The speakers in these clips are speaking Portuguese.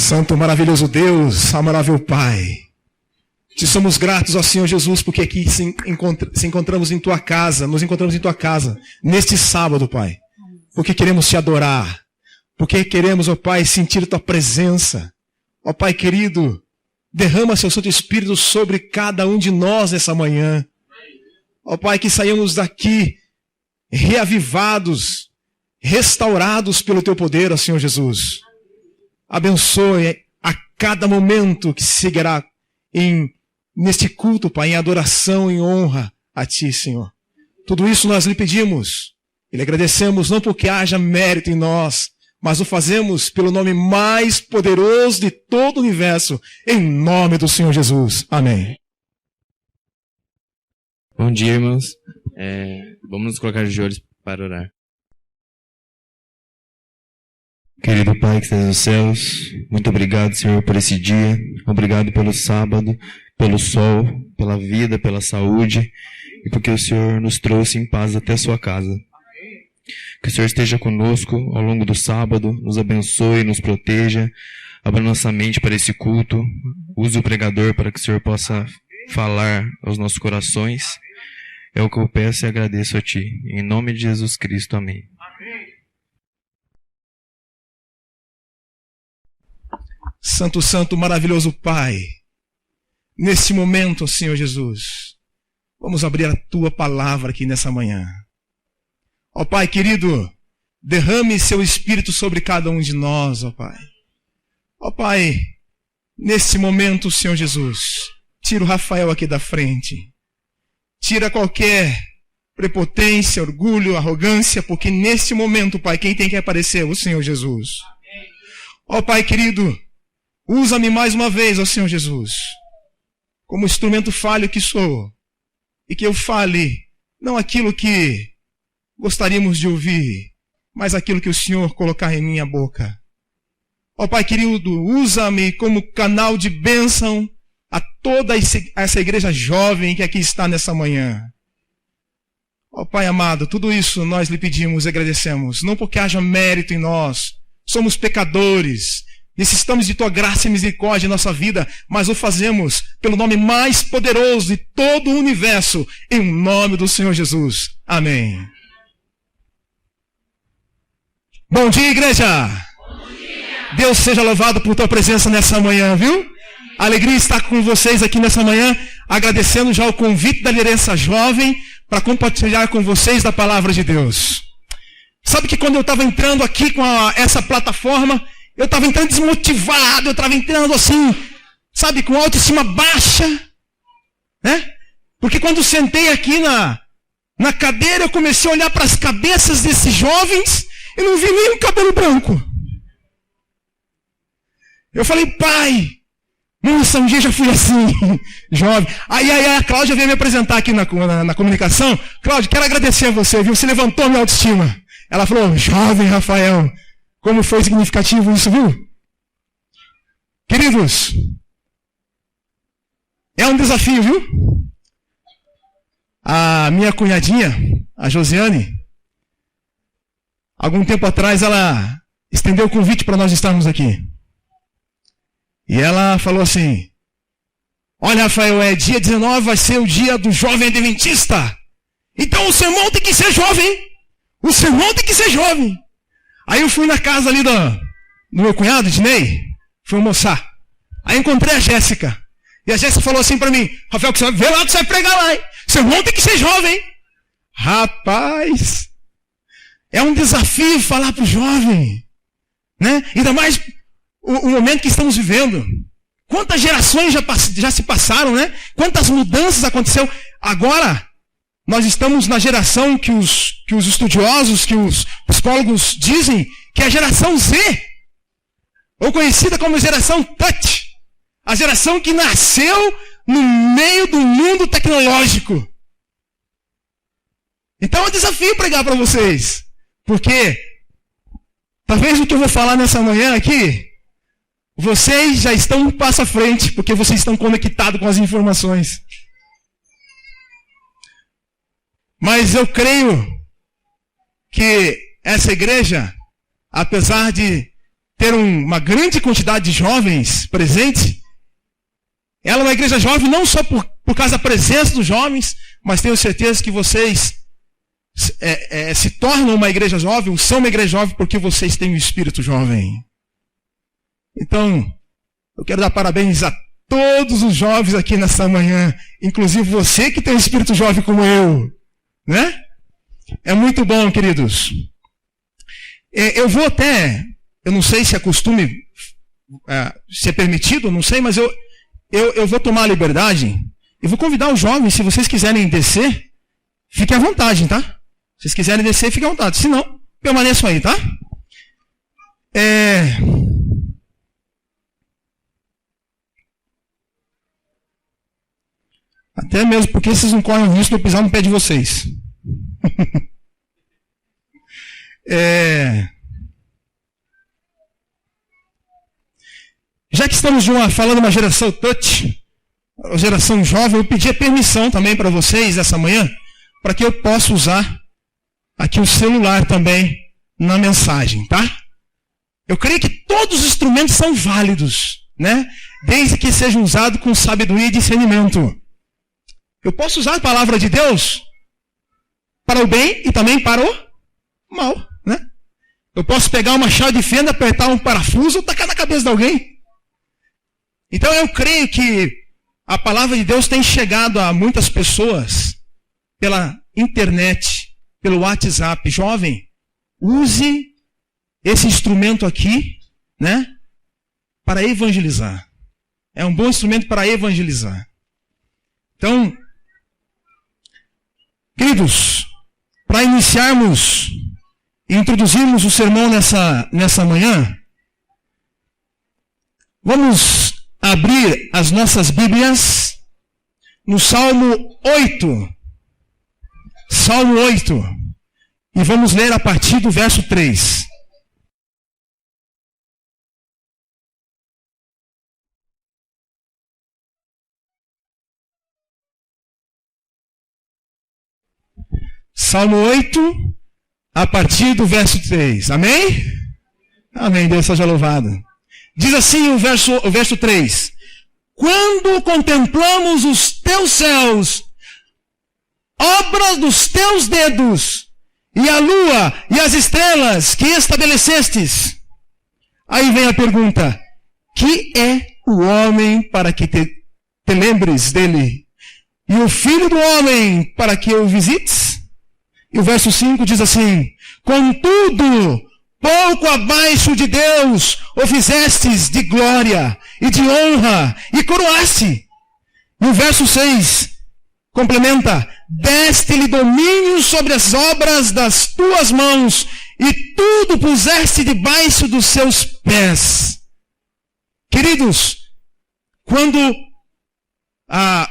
Santo, maravilhoso Deus, amável Pai, te somos gratos, ó Senhor Jesus, porque aqui nos encontramos em Tua casa, neste sábado, Pai, porque queremos Te adorar, porque queremos, ó Pai, sentir Tua presença. Ó Pai querido, derrama Seu Santo Espírito sobre cada um de nós nessa manhã. Ó Pai, que saímos daqui reavivados, restaurados pelo Teu poder, ó Senhor Jesus. Abençoe a cada momento que seguirá neste culto, Pai, em adoração e honra a Ti, Senhor. Tudo isso nós lhe pedimos e lhe agradecemos, não porque haja mérito em nós, mas o fazemos pelo nome mais poderoso de todo o universo, em nome do Senhor Jesus. Amém. Bom dia, irmãos. Vamos nos colocar de joelhos para orar. Querido Pai que estás nos céus, muito obrigado, Senhor, por esse dia. Obrigado pelo sábado, pelo sol, pela vida, pela saúde e porque o Senhor nos trouxe em paz até a sua casa. Que o Senhor esteja conosco ao longo do sábado, nos abençoe, nos proteja, abra nossa mente para esse culto, use o pregador para que o Senhor possa falar aos nossos corações. É o que eu peço e agradeço a Ti. Em nome de Jesus Cristo, amém. Santo, santo, maravilhoso Pai, neste momento, Senhor Jesus, vamos abrir a Tua palavra aqui nessa manhã. Ó Pai querido, derrame Seu Espírito sobre cada um de nós, ó Pai. Ó Pai, nesse momento, Senhor Jesus, tira o Rafael aqui da frente. Tira qualquer prepotência, orgulho, arrogância, porque nesse momento, Pai, quem tem que aparecer é o Senhor Jesus. Ó Pai querido, usa-me mais uma vez, ó Senhor Jesus, como instrumento falho que sou, e que eu fale não aquilo que gostaríamos de ouvir, mas aquilo que o Senhor colocar em minha boca. Ó Pai querido, usa-me como canal de bênção a toda essa igreja jovem que aqui está nessa manhã. Ó Pai amado, tudo isso nós lhe pedimos e agradecemos, não porque haja mérito em nós, somos pecadores, necessitamos de Tua graça e misericórdia em nossa vida, mas o fazemos pelo nome mais poderoso de todo o universo, em nome do Senhor Jesus. Amém. Bom dia, igreja! Bom dia. Deus seja louvado por Tua presença nessa manhã, viu? Alegria estar com vocês aqui nessa manhã, agradecendo já o convite da liderança jovem para compartilhar com vocês da palavra de Deus. Sabe que quando eu estava entrando aqui com essa plataforma, eu estava entrando desmotivado, eu estava entrando assim, sabe, com autoestima baixa, né? Porque quando sentei aqui na cadeira, eu comecei a olhar para as cabeças desses jovens e não vi nenhum cabelo branco. Eu falei, Pai, nossa, um dia já fui assim, jovem. Aí a Cláudia veio me apresentar aqui na comunicação. Cláudia, quero agradecer a você, viu? Você levantou a minha autoestima. Ela falou, jovem Rafael, como foi significativo isso, viu? Queridos, é um desafio, viu? A minha cunhadinha, a Josiane, algum tempo atrás ela estendeu o convite para nós estarmos aqui. E ela falou assim, olha Rafael, dia 19 vai ser o dia do jovem adventista. Então o sermão tem que ser jovem. O sermão tem que ser jovem. Aí eu fui na casa ali do meu cunhado, Dinei, fui almoçar. Aí encontrei a Jéssica. E a Jéssica falou assim para mim, Rafael, que você vai ver lá que você vai pregar lá, hein? O sermão tem que ser jovem. Rapaz, é um desafio falar para o jovem, né? Ainda mais o momento que estamos vivendo. Quantas gerações já se passaram, né? Quantas mudanças aconteceram. Agora, nós estamos na geração que os estudiosos, que os psicólogos dizem que é a geração Z, ou conhecida como geração Touch. A geração que nasceu no meio do mundo tecnológico. Então é um desafio pregar para vocês. Porque, talvez o que eu vou falar nessa manhã aqui, vocês já estão um passo à frente, porque vocês estão conectados com as informações. Mas eu creio que essa igreja, apesar de ter uma grande quantidade de jovens presentes. Ela é uma igreja jovem não só por causa da presença dos jovens, mas tenho certeza que vocês se tornam uma igreja jovem, ou são uma igreja jovem porque vocês têm um espírito jovem. Então, eu quero dar parabéns a todos os jovens aqui nessa manhã, inclusive você que tem um espírito jovem como eu, né? É muito bom, queridos. Eu vou até, eu não sei se é costume, se é permitido, não sei, mas eu vou tomar a liberdade e vou convidar os jovens, se vocês quiserem descer, fiquem à vontade, tá? Se vocês quiserem descer, fiquem à vontade. Se não, permaneçam aí, tá? Até mesmo porque vocês não correm o risco de eu pisar no pé de vocês. Já que estamos falando de uma geração touch, uma geração jovem, eu pedi a permissão também para vocês essa manhã, para que eu possa usar aqui o celular também na mensagem, tá? Eu creio que todos os instrumentos são válidos, né? Desde que sejam usados com sabedoria e discernimento. Eu posso usar a palavra de Deus para o bem e também para o mal, né? Eu posso pegar uma chave de fenda, apertar um parafuso ou tacar na cabeça de alguém. Então eu creio que a palavra de Deus tem chegado a muitas pessoas pela internet, pelo WhatsApp. Jovem, use esse instrumento aqui, né, para evangelizar. É um bom instrumento para evangelizar. Então, queridos, para iniciarmos e introduzirmos o sermão nessa manhã, vamos abrir as nossas Bíblias no Salmo 8. Salmo 8. E vamos ler a partir do verso 3. Salmo 8, a partir do verso 3. Amém? Amém, Deus seja louvado. Diz assim o verso 3. Quando contemplamos os teus céus, obras dos teus dedos, e a lua e as estrelas que estabelecestes. Aí vem a pergunta: que é o homem para que te lembres dele? E o filho do homem para que o visites? E o verso 5 diz assim: contudo, pouco abaixo de Deus o fizestes de glória e de honra e coroaste. E o verso 6 complementa: deste-lhe domínio sobre as obras das tuas mãos e tudo puseste debaixo dos seus pés. Queridos, quando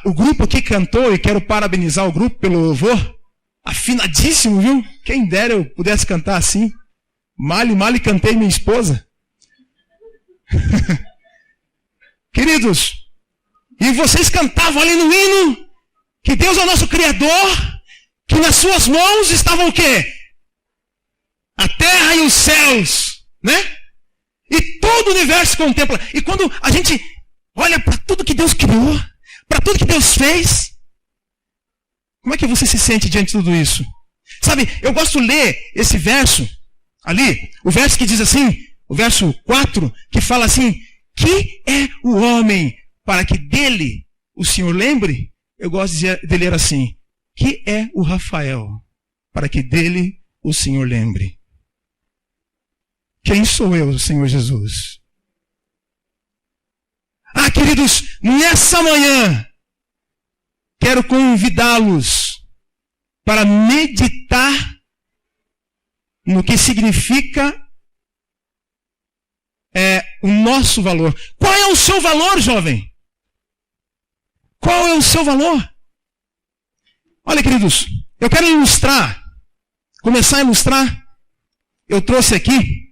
o grupo aqui cantou, e quero parabenizar o grupo pelo louvor, afinadíssimo, viu? Quem dera eu pudesse cantar assim. Male cantei minha esposa. Queridos, e vocês cantavam ali no hino que Deus é o nosso Criador, que nas suas mãos estavam o quê? A terra e os céus, né? E todo o universo contempla. E quando a gente olha para tudo que Deus criou, para tudo que Deus fez, como é que você se sente diante de tudo isso? Sabe, eu gosto de ler esse verso ali, o verso que diz assim, o verso 4, que fala assim: que é o homem para que dele o Senhor lembre? Eu gosto de ler assim: que é o Rafael para que dele o Senhor lembre? Quem sou eu, Senhor Jesus? Queridos, nessa manhã, quero convidá-los para meditar no que significa o nosso valor. Qual é o seu valor, jovem? Qual é o seu valor? Olha, queridos, eu quero começar a ilustrar. Eu trouxe aqui,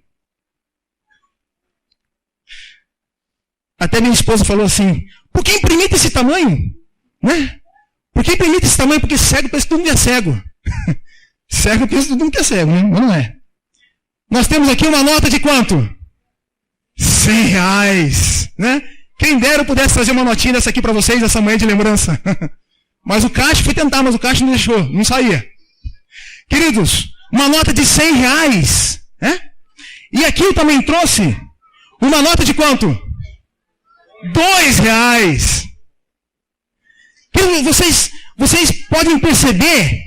até minha esposa falou assim: por que imprimir esse tamanho? Né? Por que imprimir esse tamanho? Porque cego pensa que todo mundo é cego. Cego pensa que todo mundo é cego, né? Não é. Nós temos aqui uma nota de quanto? R$100, né? Quem dera eu pudesse trazer uma notinha dessa aqui para vocês, essa manhã de lembrança. Mas o caixa, fui tentar, mas o caixa não deixou, não saía. Queridos, uma nota de R$100, né? E aqui eu também trouxe uma nota de quanto? R$2. Vocês podem perceber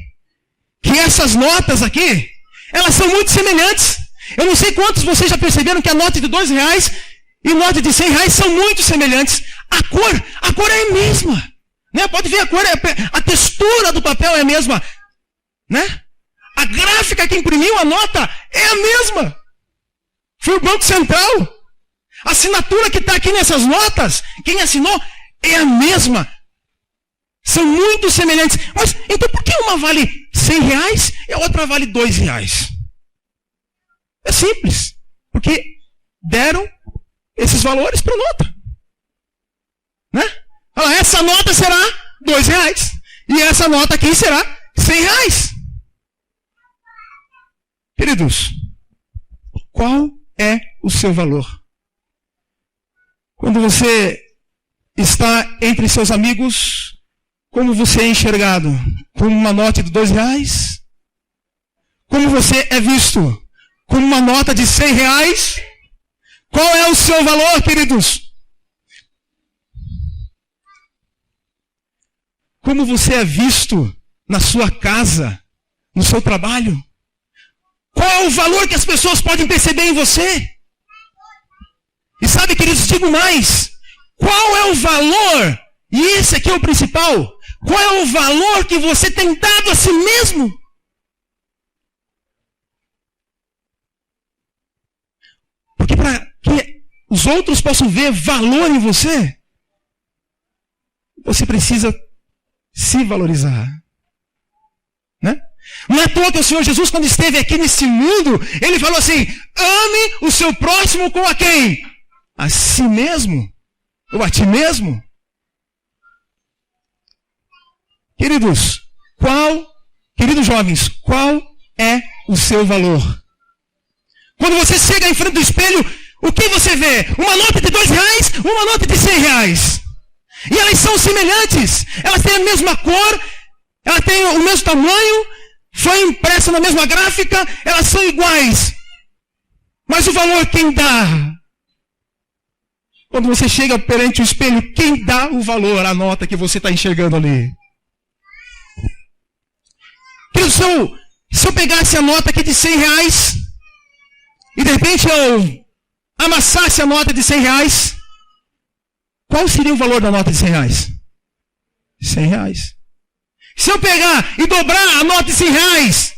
que essas notas aqui, elas são muito semelhantes. Eu não sei quantos vocês já perceberam que a nota de R$2 e nota de R$100 são muito semelhantes. A cor é a mesma. Né? Pode ver, a textura do papel é a mesma. Né? A gráfica que imprimiu a nota é a mesma. Foi o Banco Central. A assinatura que está aqui nessas notas, quem assinou, é a mesma. São muito semelhantes. Mas, então por que uma vale R$100 e a outra vale R$2? É simples. Porque deram esses valores para a nota. Né? Olha, essa nota será R$2. E essa nota aqui será R$100. Queridos, qual é o seu valor? Quando você está entre seus amigos, como você é enxergado? Como uma nota de R$2? Como você é visto? Como uma nota de R$100? Qual é o seu valor, queridos? Como você é visto na sua casa, no seu trabalho? Qual é o valor que as pessoas podem perceber em você? E sabe, queridos, digo mais. Qual é o valor? E esse aqui é o principal. Qual é o valor que você tem dado a si mesmo? Porque para que os outros possam ver valor em você, você precisa se valorizar. Né? Não é à toa que o Senhor Jesus, quando esteve aqui nesse mundo, ele falou assim: ame o seu próximo com a quem? A si mesmo? Ou a ti mesmo? Queridos jovens, qual é o seu valor? Quando você chega em frente do espelho, o que você vê? Uma nota de R$2, uma nota de R$100. E elas são semelhantes. Elas têm a mesma cor, elas têm o mesmo tamanho, foi impressa na mesma gráfica, elas são iguais. Mas o valor quem dá? Quando você chega perante o espelho, quem dá o valor à nota que você está enxergando ali? Se eu pegasse a nota aqui de R$100 e de repente eu amassasse a nota de R$100, qual seria o valor da nota de R$100? R$100. Se eu pegar e dobrar a nota de R$100,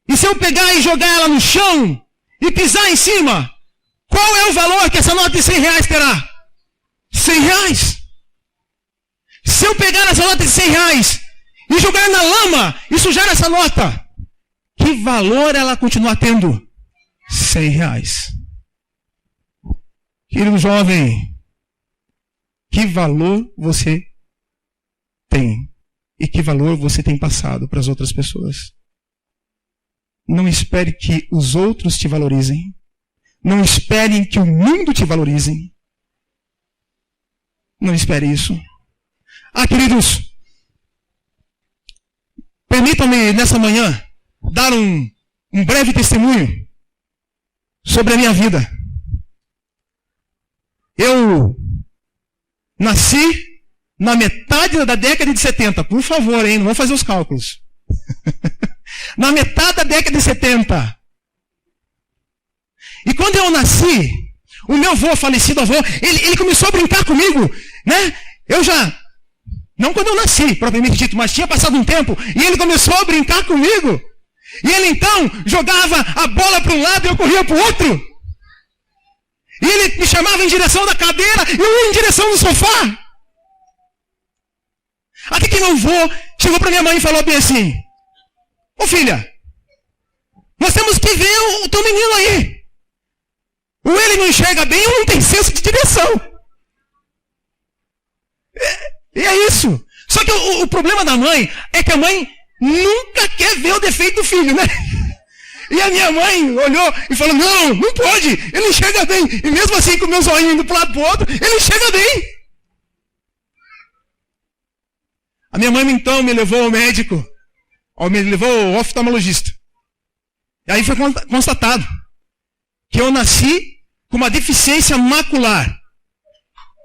e se eu pegar e jogar ela no chão e pisar em cima, qual é o valor que essa nota de R$100 terá? R$100. Se eu pegar essa nota de R$100 e jogar na lama e sujar essa nota, que valor ela continua tendo? R$100. Querido jovem, que valor você tem? E que valor você tem passado para as outras pessoas? Não espere que os outros te valorizem. Não espere que o mundo te valorize. Não espere isso. Queridos, permitam-me nessa manhã dar um breve testemunho sobre a minha vida. Eu nasci na metade da década de 70. Por favor, hein? Não vou fazer os cálculos. Na metade da década de 70. E quando eu nasci, o meu avô, falecido avô, ele começou a brincar comigo, né? Eu já, não quando eu nasci, propriamente dito, mas tinha passado um tempo, e ele começou a brincar comigo. E ele então jogava a bola para um lado e eu corria para o outro. E ele me chamava em direção da cadeira e eu ia em direção do sofá. Até que meu avô chegou para minha mãe e falou bem assim: ô filha, nós temos que ver o teu menino aí. Ou ele não enxerga bem ou não tem senso de direção. E é isso. Só que o problema da mãe é que a mãe nunca quer ver o defeito do filho, né? E a minha mãe olhou e falou, não pode, ele enxerga bem. E mesmo assim, com o meu zoinho indo para um lado para o outro, ele enxerga bem. A minha mãe então me levou ao médico, me levou ao oftalmologista. E aí foi constatado que eu nasci com uma deficiência macular.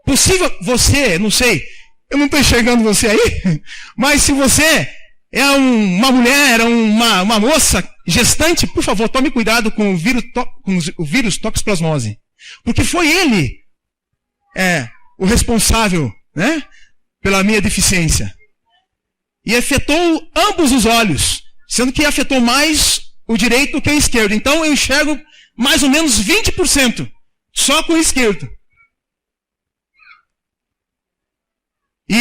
Possível, você, não sei, eu não estou enxergando você aí, mas se você é uma mulher, uma moça gestante, por favor, tome cuidado com o vírus toxoplasmose. Porque foi ele o responsável, né, pela minha deficiência. E afetou ambos os olhos, sendo que afetou mais o direito que o esquerdo. Então eu enxergo mais ou menos 20%, só com o esquerdo. E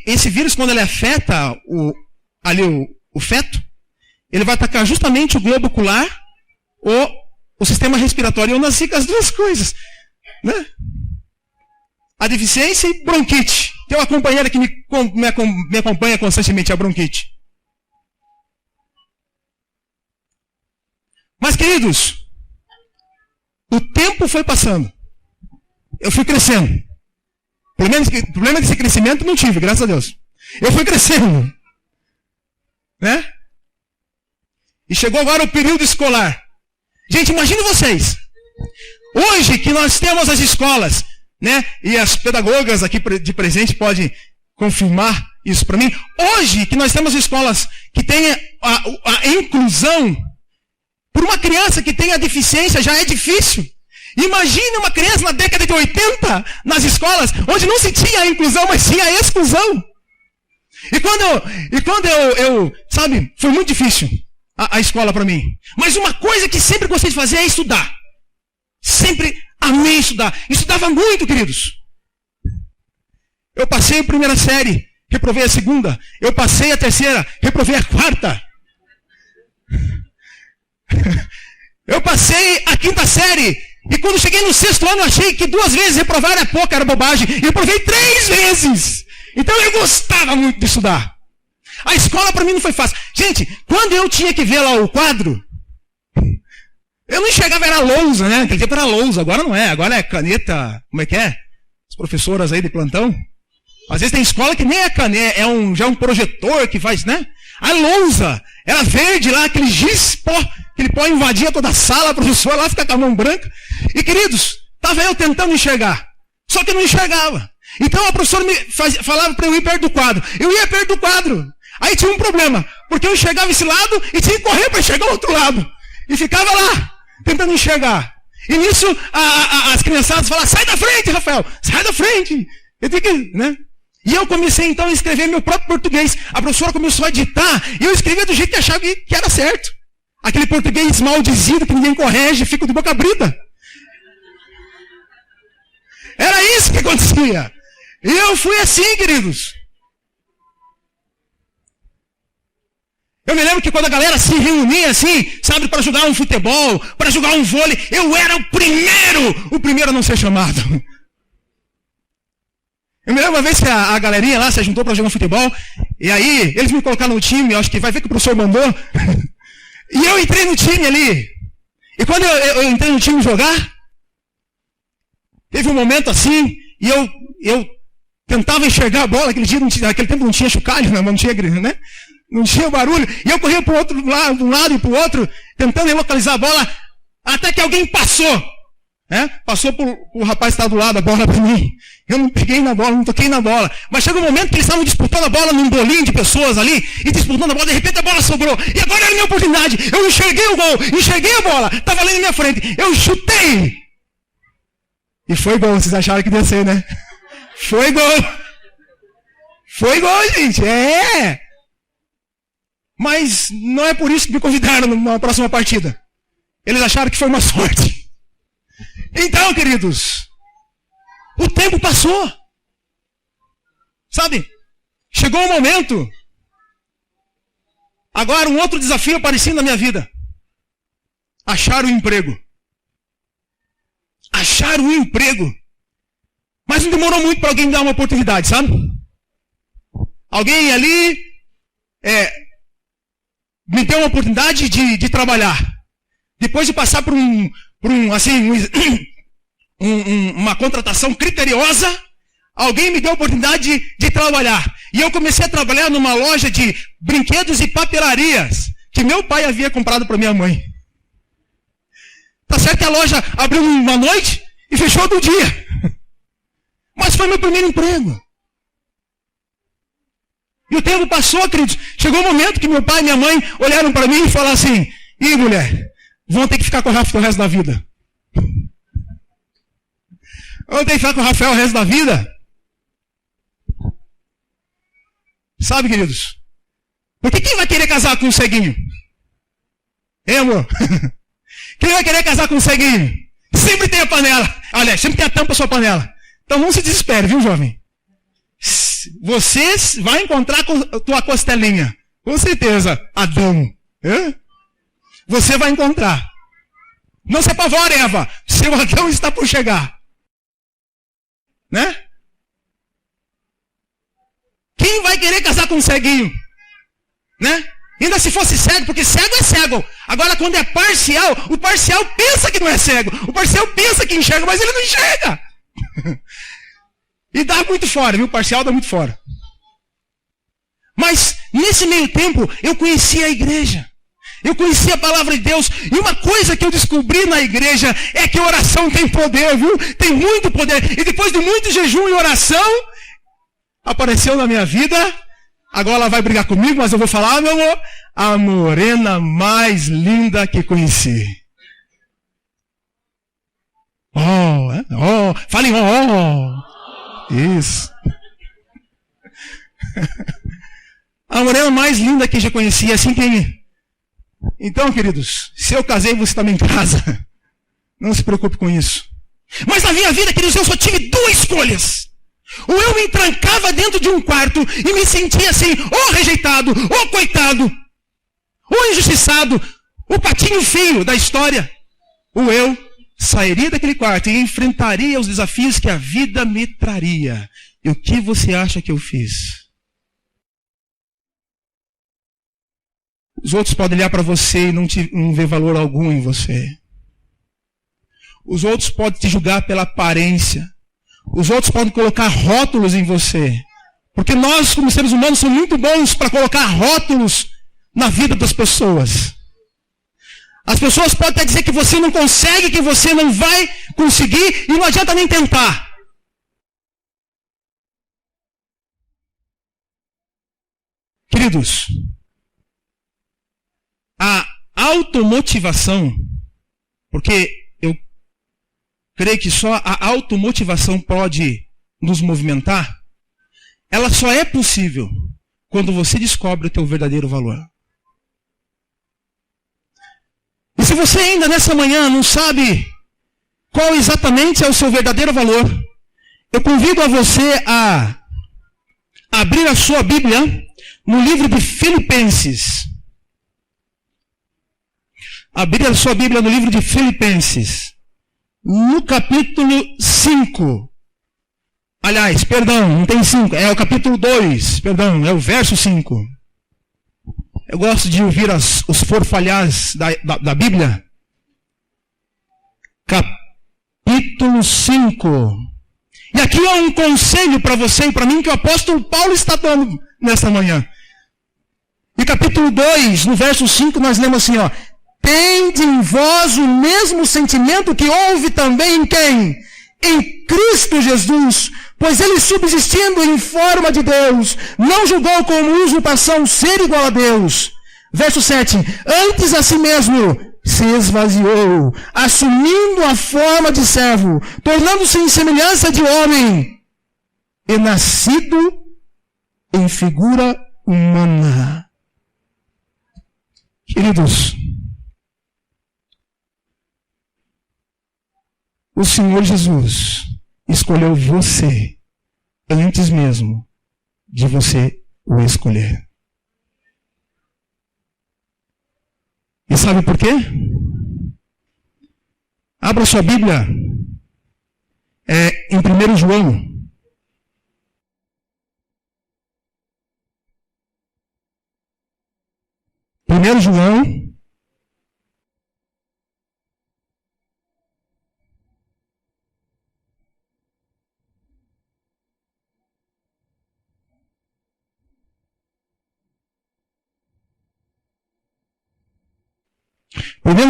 esse vírus, quando ele afeta o feto, ele vai atacar justamente o globo ocular ou o sistema respiratório. Eu nasci com as duas coisas, né? A deficiência e bronquite. Tem uma companheira que me acompanha constantemente, a bronquite. Mas, queridos, o tempo foi passando. Eu fui crescendo. Problema desse crescimento não tive, graças a Deus. Eu fui crescendo. Né? E chegou agora o período escolar. Gente, imagine vocês. Hoje que nós temos as escolas, né? E as pedagogas aqui de presente podem confirmar isso para mim. Hoje que nós temos escolas que têm a inclusão, por uma criança que tem a deficiência já é difícil. Imagine uma criança na década de 80 nas escolas, onde não se tinha a inclusão, mas tinha a exclusão. E quando eu sabe, foi muito difícil a escola para mim. Mas uma coisa que sempre gostei de fazer é estudar. Sempre amei estudar. Estudava muito, queridos. Eu passei a primeira série, reprovei a segunda. Eu passei a terceira, reprovei a quarta. Eu passei a quinta série. E quando cheguei no sexto ano, eu achei que 2 vezes reprovar era pouco, era bobagem. E eu reprovei 3 vezes. Então eu gostava muito de estudar. A escola para mim não foi fácil. Gente, quando eu tinha que ver lá o quadro, eu não enxergava, era lousa, né? Naquele tempo era lousa, agora não é. Agora é caneta, como é que é? As professoras aí de plantão. Às vezes tem escola que nem é caneta, já é um projetor que faz, né? A lousa, era verde lá, aquele giz, aquele pó invadia toda a sala, a professora lá fica com a mão branca. E queridos, estava eu tentando enxergar, só que eu não enxergava. Então a professora falava para eu ir perto do quadro. Eu ia perto do quadro. Aí tinha um problema, porque eu enxergava esse lado e tinha que correr para enxergar o outro lado. E ficava lá, tentando enxergar. E nisso as criançadas falavam, sai da frente, Rafael, sai da frente. Eu tenho que, né? E eu comecei então a escrever meu próprio português. A professora começou a ditar e eu escrevia do jeito que achava que era certo. Aquele português maldizido que ninguém corrige, fica de boca abrida. Era isso que acontecia. E eu fui assim, queridos. Eu me lembro que quando a galera se reunia assim, sabe, para jogar um futebol, para jogar um vôlei, eu era o primeiro a não ser chamado. Eu me lembro uma vez que a galerinha lá se juntou para jogar um futebol, e aí eles me colocaram no time, eu acho que vai ver que o professor mandou, e eu entrei no time ali. E quando eu entrei no time jogar, teve um momento assim, e eu tentava enxergar a bola, naquele tempo não tinha chocalho, não tinha, né? Não tinha barulho, e eu corria para de um lado e para o outro, tentando localizar a bola, até que alguém passou. Passou o rapaz que estava do lado, a bola para mim. Eu não peguei na bola, não toquei na bola. Mas chegou um momento que eles estavam disputando a bola num bolinho de pessoas ali, e disputando a bola, de repente a bola sobrou. E agora era a minha oportunidade. Eu enxerguei o gol, enxerguei a bola, estava ali na minha frente. Eu chutei. E foi gol, vocês acharam que ia ser, né? Foi gol. Foi gol, gente. Mas não é por isso que me convidaram numa próxima partida. Eles acharam que foi uma sorte. Então, queridos, o tempo passou. Sabe? Chegou um momento. Agora um outro desafio aparecendo na minha vida. Achar o emprego. Achar o emprego. Mas não demorou muito para alguém me dar uma oportunidade, sabe? Alguém ali me deu uma oportunidade de trabalhar. Depois de passar por uma contratação criteriosa, alguém me deu a oportunidade de trabalhar. E eu comecei a trabalhar numa loja de brinquedos e papelarias que meu pai havia comprado para minha mãe. Tá certo que a loja abriu uma noite e fechou outro dia. Mas foi meu primeiro emprego. E o tempo passou, queridos. Chegou um momento que meu pai e minha mãe olharam para mim e falaram assim: ih, mulher, vão ter que ficar com o Rafael o resto da vida. Vão ter que ficar com o Rafael o resto da vida. Sabe, queridos? Porque quem vai querer casar com um ceguinho? Hein, amor? Quem vai querer casar com um ceguinho? Sempre tem a panela. Aliás, sempre tem a tampa da sua panela. Então não se desespere, viu, jovem? Você vai encontrar com a tua costelinha. Com certeza, Adão. Você vai encontrar. Não se apavore, Eva. Seu Adão está por chegar. Né? Quem vai querer casar com um ceguinho? Né? Ainda se fosse cego, porque cego é cego. Agora, quando é parcial, o parcial pensa que não é cego. O parcial pensa que enxerga, mas ele não enxerga. E dá muito fora, viu? O parcial dá muito fora. Mas, nesse meio tempo, eu conheci a igreja. Eu conheci a palavra de Deus. E uma coisa que eu descobri na igreja é que a oração tem poder, viu? Tem muito poder. E depois de muito jejum e oração, apareceu na minha vida. Agora ela vai brigar comigo, mas eu vou falar, meu amor, a morena mais linda que conheci. Falem, Isso. A morena mais linda que já conheci, assim tem. Então, queridos, se eu casei, você também casa. Não se preocupe com isso. Mas na minha vida, queridos, eu só tive duas escolhas. Ou eu me trancava dentro de um quarto e me sentia assim, ou rejeitado, ou coitado, ou injustiçado, o patinho feio da história. Ou eu sairia daquele quarto e enfrentaria os desafios que a vida me traria. E o que você acha que eu fiz? Os outros podem olhar para você e não ver valor algum em você. Os outros podem te julgar pela aparência. Os outros podem colocar rótulos em você. Porque nós, como seres humanos, somos muito bons para colocar rótulos na vida das pessoas. As pessoas podem até dizer que você não consegue, que você não vai conseguir, e não adianta nem tentar. Queridos, a automotivação, porque eu creio que só a automotivação pode nos movimentar, ela só é possível quando você descobre o teu verdadeiro valor. E se você ainda nessa manhã não sabe qual exatamente é o seu verdadeiro valor, eu convido a você a abrir a sua Bíblia no livro de Filipenses. Abrir a sua Bíblia no livro de Filipenses, no capítulo 5. Aliás, perdão, não tem 5, é o capítulo 2, perdão, é o verso 5. Eu gosto de ouvir os forfalhás da Bíblia. Capítulo 5. E aqui é um conselho para você e para mim que o apóstolo Paulo está dando nessa manhã. E capítulo 2, no verso 5, nós lemos assim, ó. Tende em vós o mesmo sentimento que houve também em quem? Em Cristo Jesus, pois ele subsistindo em forma de Deus, não julgou como usurpação ser igual a Deus. Verso 7, antes a si mesmo se esvaziou, assumindo a forma de servo, tornando-se em semelhança de homem, e nascido em figura humana. Queridos, o Senhor Jesus escolheu você antes mesmo de você o escolher. E sabe por quê? Abra sua Bíblia em 1 João. 1 1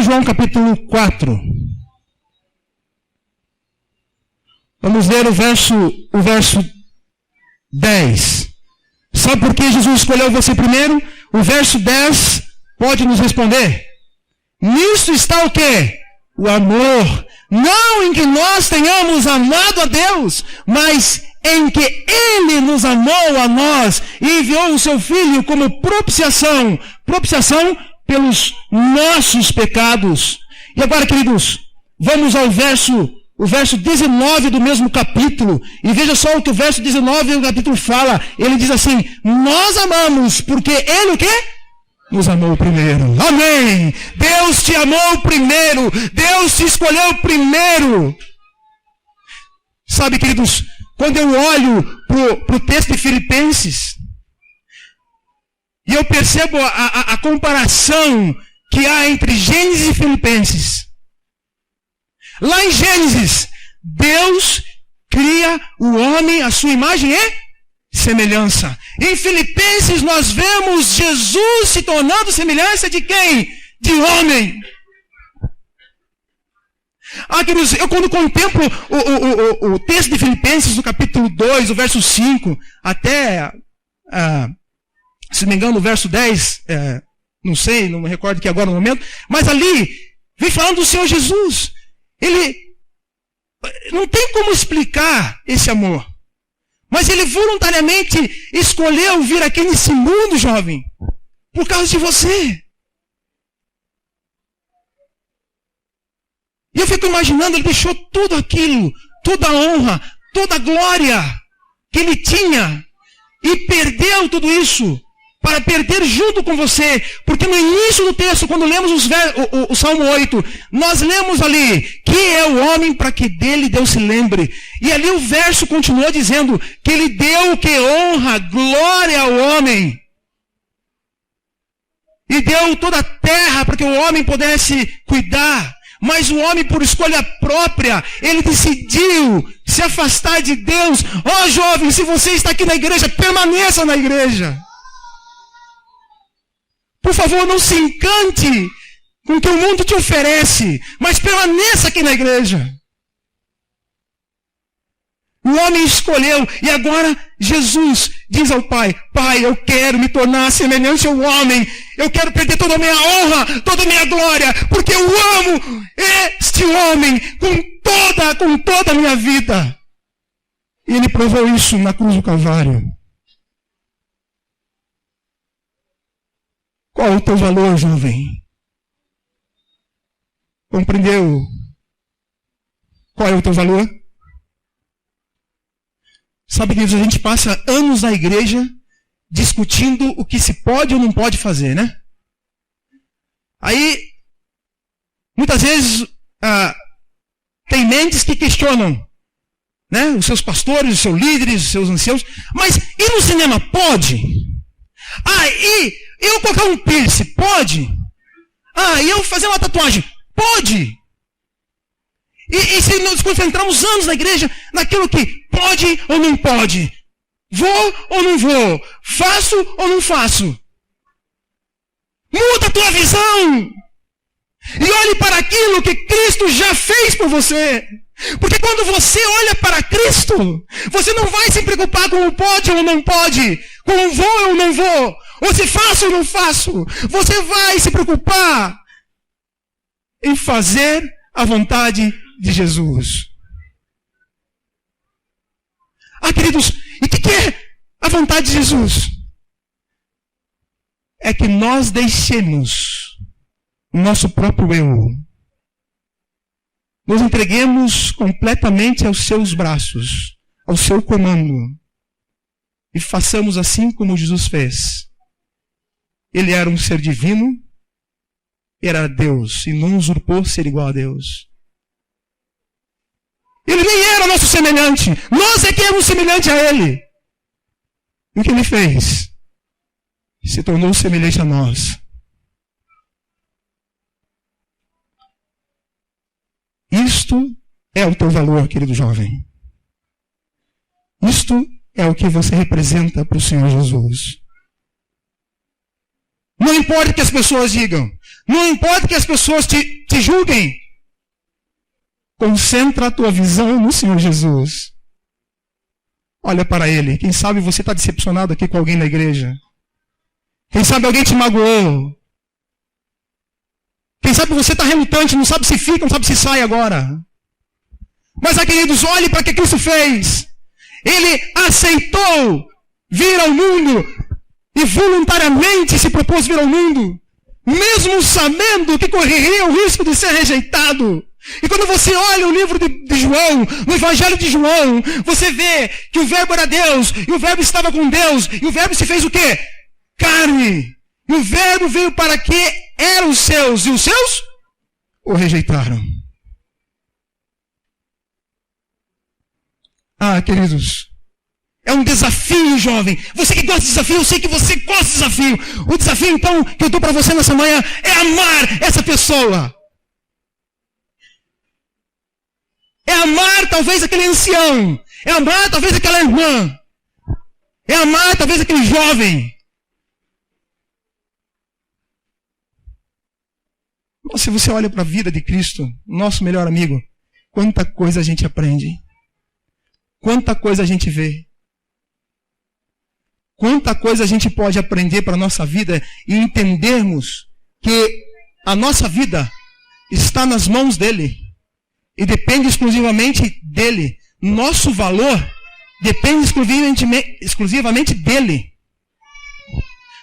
João, capítulo 4. Vamos ler o verso 10. Sabe por que Jesus escolheu você primeiro? O verso 10 pode nos responder. Nisso está o quê? O amor. Não em que nós tenhamos amado a Deus, mas em que Ele nos amou a nós e enviou o seu Filho como propiciação. Propiciação pelos nossos pecados. E agora, queridos, vamos ao verso 19 do mesmo capítulo. E veja só o que o verso 19 do capítulo fala. Ele diz assim: nós amamos porque Ele o quê? Nos amou primeiro. Amém! Deus te amou primeiro. Deus te escolheu primeiro. Sabe, queridos, quando eu olho para o texto de Filipenses, e eu percebo a comparação que há entre Gênesis e Filipenses. Lá em Gênesis, Deus cria o homem à sua imagem e semelhança. Em Filipenses nós vemos Jesus se tornando semelhança de quem? De homem. Queridos, eu quando contemplo o texto de Filipenses, no capítulo 2, o verso 5, até... se não me engano, o verso 10, não sei, não me recordo aqui agora no momento, mas ali, vem falando do Senhor Jesus. Ele não tem como explicar esse amor, mas Ele voluntariamente escolheu vir aqui nesse mundo, jovem, por causa de você. E eu fico imaginando, Ele deixou tudo aquilo, toda a honra, toda a glória que Ele tinha, e perdeu tudo isso, para perder junto com você. Porque no início do texto, quando lemos o Salmo 8, nós lemos ali, que é o homem para que dele Deus se lembre. E ali o verso continua dizendo que Ele deu o que? Honra, glória ao homem. E deu toda a terra para que o homem pudesse cuidar. Mas o homem, por escolha própria, ele decidiu se afastar de Deus. Jovem, se você está aqui na igreja, permaneça na igreja. Por favor, não se encante com o que o mundo te oferece, mas permaneça aqui na igreja. O homem escolheu, e agora Jesus diz ao Pai: Pai, eu quero me tornar semelhante ao homem, eu quero perder toda a minha honra, toda a minha glória, porque eu amo este homem com toda a minha vida. E Ele provou isso na cruz do Calvário. Qual é o teu valor, jovem? Compreendeu? Qual é o teu valor? Sabe, queridos, a gente passa anos na igreja discutindo o que se pode ou não pode fazer, né? Aí, muitas vezes, tem mentes que questionam, né? Os seus pastores, os seus líderes, os seus anciãos. Mas, e no cinema, pode? E eu colocar um piercing, pode? E eu fazer uma tatuagem, pode? E se nós concentramos anos na igreja naquilo que pode ou não pode? Vou ou não vou? Faço ou não faço? Muda a tua visão! E olhe para aquilo que Cristo já fez por você. Porque quando você olha para Cristo, você não vai se preocupar com o pode ou não pode, com o vou ou não vou, ou se faço ou não faço. Você vai se preocupar em fazer a vontade de Jesus. Queridos, e o que é a vontade de Jesus? É que nós deixemos o nosso próprio eu, nos entreguemos completamente aos seus braços, ao seu comando, e façamos assim como Jesus fez. Ele era um ser divino, era Deus, e não usurpou ser igual a Deus. Ele nem era nosso semelhante, nós é que éramos semelhantes a Ele. E o que Ele fez? Se tornou semelhante a nós. Isto é o teu valor, querido jovem. Isto é o que você representa para o Senhor Jesus. Não importa o que as pessoas digam. Não importa que as pessoas te julguem. Concentra a tua visão no Senhor Jesus. Olha para Ele. Quem sabe você está decepcionado aqui com alguém na igreja. Quem sabe alguém te magoou. Quem sabe você está relutante, não sabe se fica, não sabe se sai agora. Mas, queridos, olhe para o que Cristo fez. Ele aceitou vir ao mundo e voluntariamente se propôs vir ao mundo, mesmo sabendo que correria o risco de ser rejeitado. E quando você olha o livro de João, no Evangelho de João, você vê que o Verbo era Deus, e o Verbo estava com Deus, e o Verbo se fez o quê? Carne. E o Verbo veio para que eram os seus, e os seus o rejeitaram. Queridos, é um desafio, jovem. Você que gosta de desafio, eu sei que você gosta de desafio. O desafio, então, que eu dou para você nessa manhã é amar essa pessoa. É amar, talvez, aquele ancião. É amar, talvez, aquela irmã. É amar, talvez, aquele jovem. Se você olha para a vida de Cristo, nosso melhor amigo, quanta coisa a gente aprende. Quanta coisa a gente vê. Quanta coisa a gente pode aprender para a nossa vida e entendermos que a nossa vida está nas mãos dele e depende exclusivamente dele. Nosso valor depende exclusivamente dele.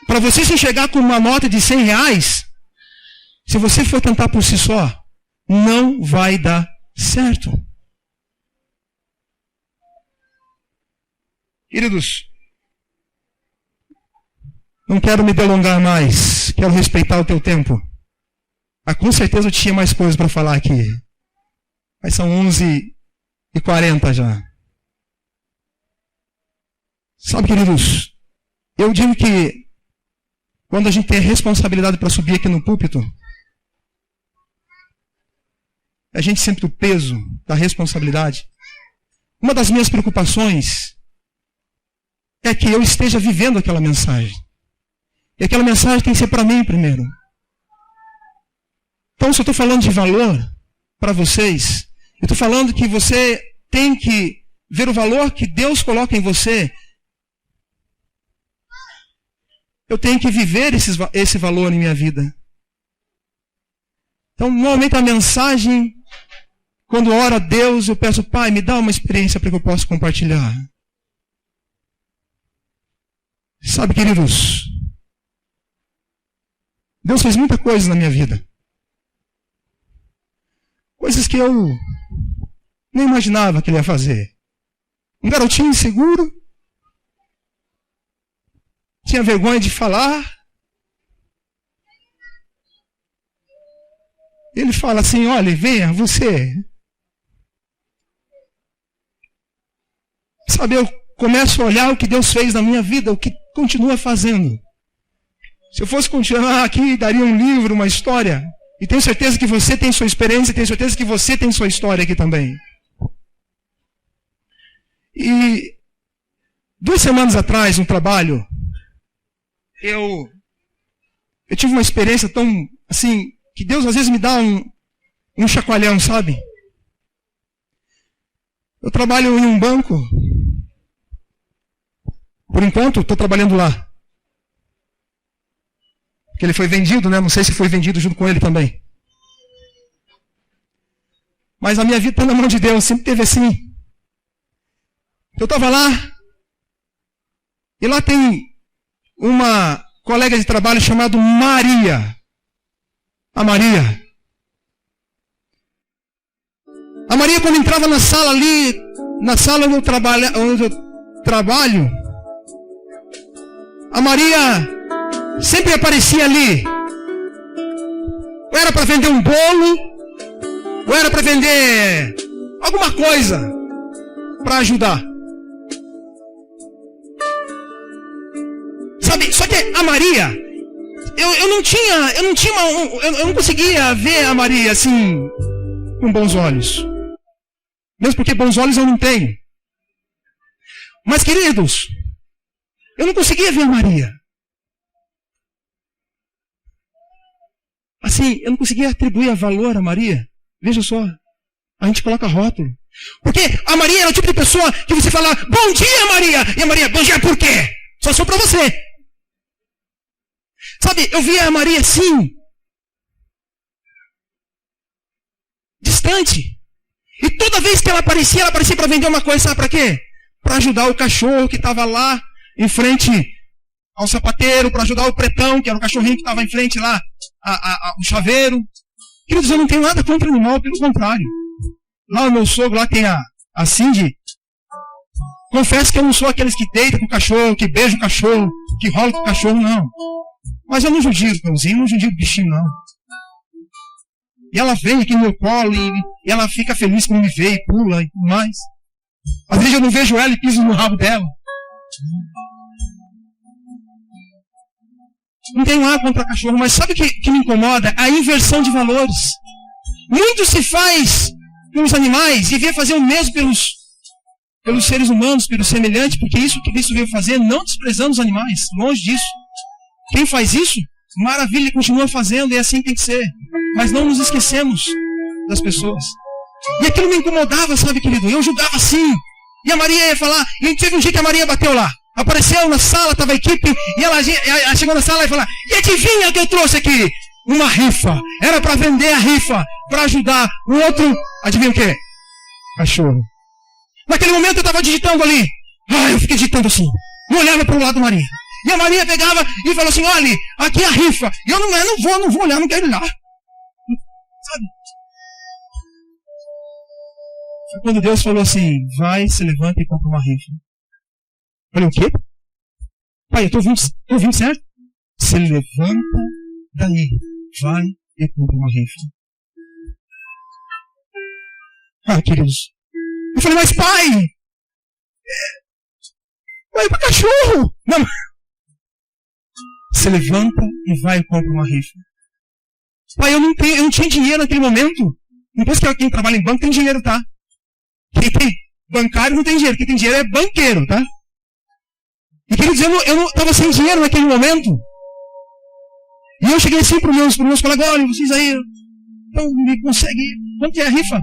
Para você se enxergar com uma nota de R$100, se você for tentar por si só, não vai dar certo. Queridos, não quero me delongar mais, quero respeitar o teu tempo. Com certeza eu tinha mais coisas para falar aqui. Mas são 11h40 já. Sabe, queridos, eu digo que quando a gente tem a responsabilidade para subir aqui no púlpito, a gente sente o peso da responsabilidade. Uma das minhas preocupações é que eu esteja vivendo aquela mensagem. E aquela mensagem tem que ser para mim primeiro. Então, se eu estou falando de valor para vocês, eu estou falando que você tem que ver o valor que Deus coloca em você. Eu tenho que viver esse valor em minha vida. Então, normalmente a mensagem, quando eu oro a Deus, eu peço, Pai, me dá uma experiência para que eu possa compartilhar. Sabe, queridos, Deus fez muita coisa na minha vida. Coisas que eu nem imaginava que Ele ia fazer. Um garotinho inseguro, tinha vergonha de falar. Ele fala assim, olha, venha, você. Sabe, eu começo a olhar o que Deus fez na minha vida, o que continua fazendo. Se eu fosse continuar aqui, daria um livro, uma história. E tenho certeza que você tem sua experiência, tenho certeza que você tem sua história aqui também. E 2 semanas atrás, no trabalho, eu tive uma experiência tão, assim, que Deus às vezes me dá um chacoalhão, sabe? Eu trabalho em um banco. Por enquanto, estou trabalhando lá. Porque ele foi vendido, né? Não sei se foi vendido junto com ele também. Mas a minha vida está na mão de Deus, sempre teve assim. Eu estava lá, e lá tem uma colega de trabalho chamada Maria. A Maria. A Maria, quando entrava na sala ali, na sala onde eu trabalho, a Maria sempre aparecia ali. Ou era para vender um bolo, ou era para vender alguma coisa para ajudar. Sabe, só que a Maria, eu não conseguia ver a Maria assim, com bons olhos. Mesmo porque bons olhos eu não tenho. Mas, queridos, eu não conseguia ver a Maria. Assim, eu não conseguia atribuir valor a Maria. Veja só, a gente coloca rótulo. Porque a Maria era o tipo de pessoa que você fala, bom dia, Maria! E a Maria, bom dia por quê? Só pra você. Sabe, eu via a Maria assim, distante. E toda vez que ela aparecia para vender uma coisa, sabe para quê? Para ajudar o cachorro que estava lá em frente ao sapateiro, para ajudar o pretão, que era o cachorrinho que estava em frente lá, o chaveiro. Queridos, eu não tenho nada contra o animal, pelo contrário. Lá o meu sogro, lá tem a Cindy. Confesso que eu não sou aqueles que deitam com o cachorro, que beijam o cachorro, que rolam com o cachorro, não. Mas eu não judio o cãozinho, não judio o bichinho, não. E ela vem aqui no meu colo e ela fica feliz quando me vê e pula e tudo mais. Às vezes eu não vejo ela e piso no rabo dela. Não tenho nada contra cachorro, mas sabe o que me incomoda? A inversão de valores. Muito se faz pelos animais e vem fazer o mesmo pelos seres humanos, pelos semelhantes, porque isso que Cristo veio fazer, não desprezando os animais, longe disso. Quem faz isso, maravilha, continua fazendo, e assim tem que ser. Mas não nos esquecemos das pessoas. E aquilo me incomodava, sabe, querido? Eu julgava assim. E a Maria ia falar, e teve um dia que a Maria bateu lá. Apareceu na sala, estava a equipe, e ela chegou na sala e falou, e adivinha o que eu trouxe aqui? Uma rifa. Era para vender a rifa, para ajudar o outro, adivinha o quê? Cachorro. Naquele momento eu estava digitando ali. Eu fiquei digitando assim. Não olhava para o lado da Maria. E a Maria pegava e falou assim, olha, aqui é a rifa. E eu não vou olhar, não quero ir lá. Sabe? Foi quando Deus falou assim, vai, se levanta e compra uma rifa. Eu falei, o quê? Pai, eu tô ouvindo certo? Se levanta daí, vai e compra uma rifa. Queridos. Eu falei, mas pai, vai para cachorro. Não. Se levanta e vai e compra uma rifa. Pai, eu não tinha dinheiro naquele momento. Depois que quem trabalha em banco tem dinheiro, tá? Quem tem bancário não tem dinheiro. Quem tem dinheiro é banqueiro, tá? E queridos, eu não estava sem dinheiro naquele momento. E eu cheguei assim para os meus colegas, olha, vocês aí, então me conseguem, quanto é a rifa?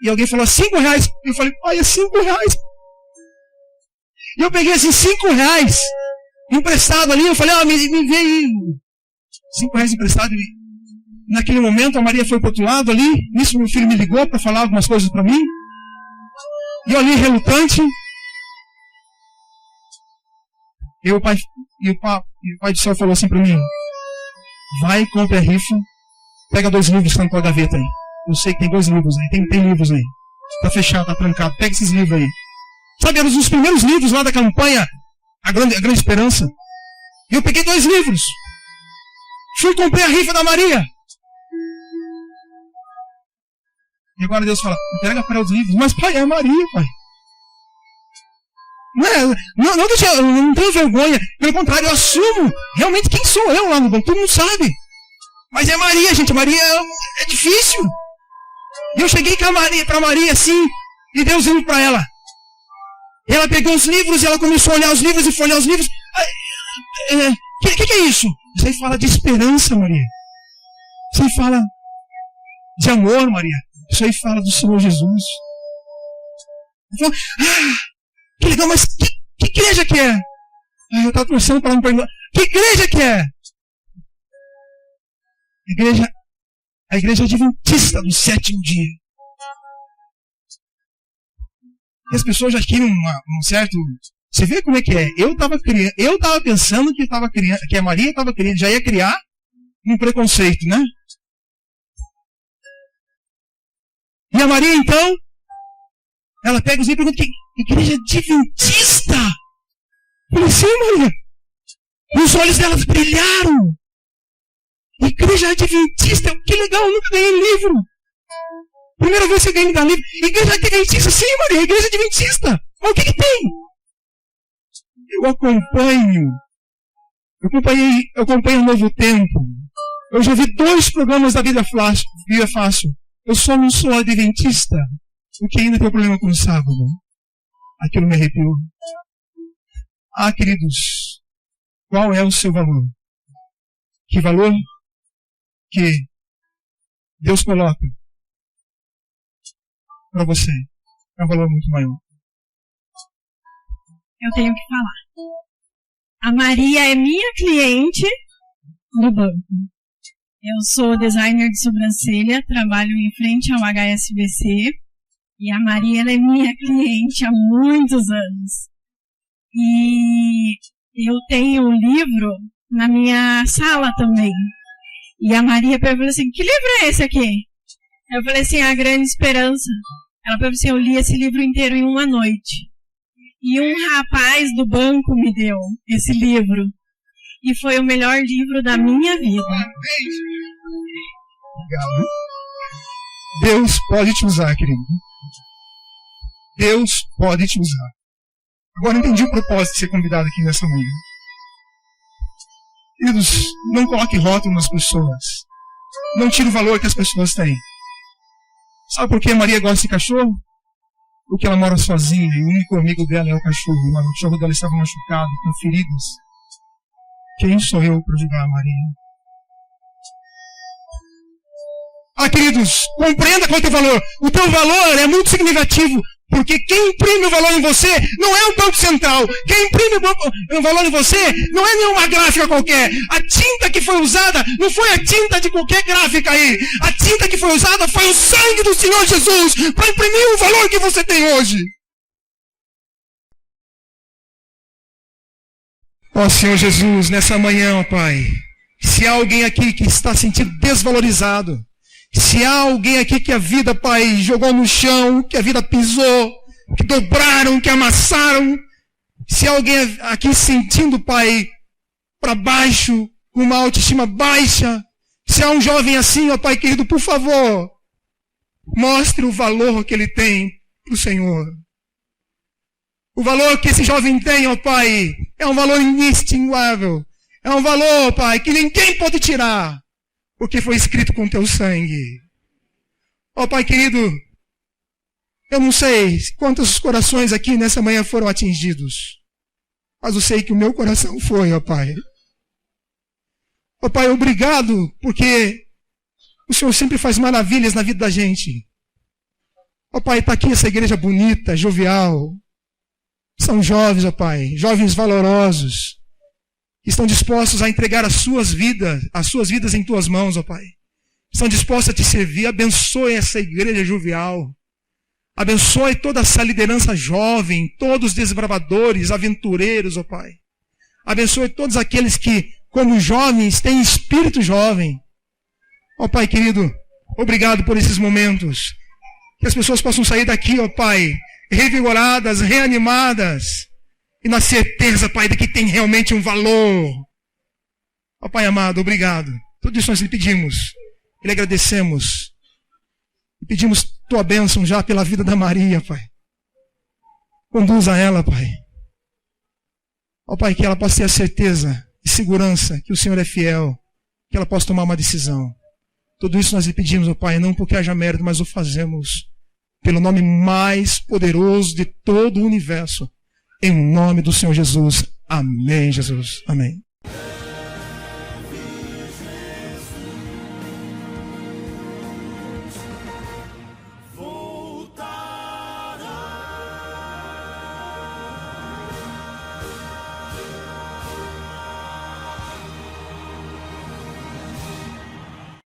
E alguém falou, R$5. Eu falei, pai, é R$5. E eu peguei assim, R$5 emprestado ali. Eu falei, me vê aí. R$5 emprestado. E naquele momento a Maria foi para o outro lado ali. Nisso meu filho me ligou para falar algumas coisas para mim. E eu ali relutante. E o pai do céu falou assim para mim, vai, compra a rifa, pega 2 livros que estão na tua gaveta aí. Eu sei que tem 2 livros aí, tem livros aí. Tá fechado, tá trancado, pega esses livros aí. Sabe, eram os primeiros livros lá da campanha, a grande Esperança. E eu peguei 2 livros. Fui e comprei a rifa da Maria. E agora Deus fala, entrega para os livros. Mas pai, é a Maria, pai. Eu não tenho vergonha. Pelo contrário, eu assumo realmente quem sou eu lá no banco. Todo mundo sabe. Mas é Maria, gente. Maria é difícil. E eu cheguei para Maria assim, e Deus indo para ela. E ela pegou os livros, e ela começou a olhar os livros e folhear os livros. O que é isso? Isso aí fala de esperança, Maria. Isso aí fala de amor, Maria. Isso aí fala do Senhor Jesus. Eu falo, que legal, mas que igreja que é? Eu estava torcendo para não perguntar. Que igreja que é? A igreja adventista do 7º dia. E as pessoas já queriam um certo... Você vê como é que é? Eu estava pensando que a Maria já ia criar um preconceito, né? E a Maria, então, ela pega os livros e pergunta, igreja adventista? Eu falei, sim, Maria. E os olhos delas brilharam. Igreja adventista, que legal, eu nunca ganhei livro. Primeira vez que eu ganhei livro. Igreja adventista, sim, Maria, igreja adventista. Mas o que tem? Eu acompanho o Novo Tempo. Eu já vi 2 programas da Vida Fácil. Eu só não sou adventista porque ainda tenho problema com o sábado. Aquilo me arrepiou. Queridos, qual é o seu valor? Que valor que Deus coloca para você? É um valor muito maior. Eu tenho que falar. A Maria é minha cliente no banco. Eu sou designer de sobrancelha, trabalho em frente ao HSBC e a Maria ela é minha cliente há muitos anos. E eu tenho um livro na minha sala também. E a Maria perguntou assim, que livro é esse aqui? Eu falei assim, A Grande Esperança. Ela perguntou assim, eu li esse livro inteiro em uma noite. E um rapaz do banco me deu esse livro. E foi o melhor livro da minha vida. Obrigado. Deus pode te usar, querido. Deus pode te usar. Agora entendi o propósito de ser convidado aqui nessa manhã. Queridos, não coloque rótulo nas pessoas. Não tire o valor que as pessoas têm. Sabe por que Maria gosta de cachorro? Porque ela mora sozinha e o único amigo dela é o cachorro. O cachorro dela estava machucado, com feridas. Quem sou eu para julgar a Maria? Queridos, compreenda qual é o teu valor. O teu valor é muito significativo, porque quem imprime o valor em você não é o Banco Central. Quem imprime o valor em você não é nenhuma gráfica qualquer. A tinta que foi usada não foi a tinta de qualquer gráfica aí. A tinta que foi usada foi o sangue do Senhor Jesus para imprimir o valor que você tem hoje. Senhor Jesus, nessa manhã, Pai, se há alguém aqui que está sentindo desvalorizado, se há alguém aqui que a vida, Pai, jogou no chão, que a vida pisou, que dobraram, que amassaram, se há alguém aqui sentindo, Pai, para baixo, com uma autoestima baixa, se há um jovem assim, ó Pai querido, por favor, mostre o valor que ele tem para o Senhor. O valor que esse jovem tem, ó Pai, é um valor inextinguável. É um valor, Pai, que ninguém pode tirar, porque foi escrito com teu sangue. Ó Pai querido, eu não sei quantos corações aqui nessa manhã foram atingidos, mas eu sei que o meu coração foi, ó Pai. Ó Pai, obrigado, porque o Senhor sempre faz maravilhas na vida da gente. Ó Pai, está aqui essa igreja bonita, jovial. São jovens, ó Pai, jovens valorosos, que estão dispostos a entregar as suas vidas em tuas mãos, ó Pai. Estão dispostos a te servir. Abençoe essa igreja jovial. Abençoe toda essa liderança jovem, todos os desbravadores, aventureiros, ó Pai. Abençoe todos aqueles que, como jovens, têm espírito jovem. Ó Pai querido, obrigado por esses momentos. Que as pessoas possam sair daqui, ó Pai, revigoradas, reanimadas, e na certeza, Pai, de que tem realmente um valor. Ó Pai amado, obrigado. Tudo isso nós lhe pedimos, e lhe agradecemos. E pedimos tua bênção já pela vida da Maria, Pai. Conduza ela, Pai. Ó Pai, que ela possa ter a certeza e segurança que o Senhor é fiel, que ela possa tomar uma decisão. Tudo isso nós lhe pedimos, ó Pai, não porque haja mérito, mas o fazemos pelo nome mais poderoso de todo o universo. Em nome do Senhor Jesus. Amém, Jesus. Amém.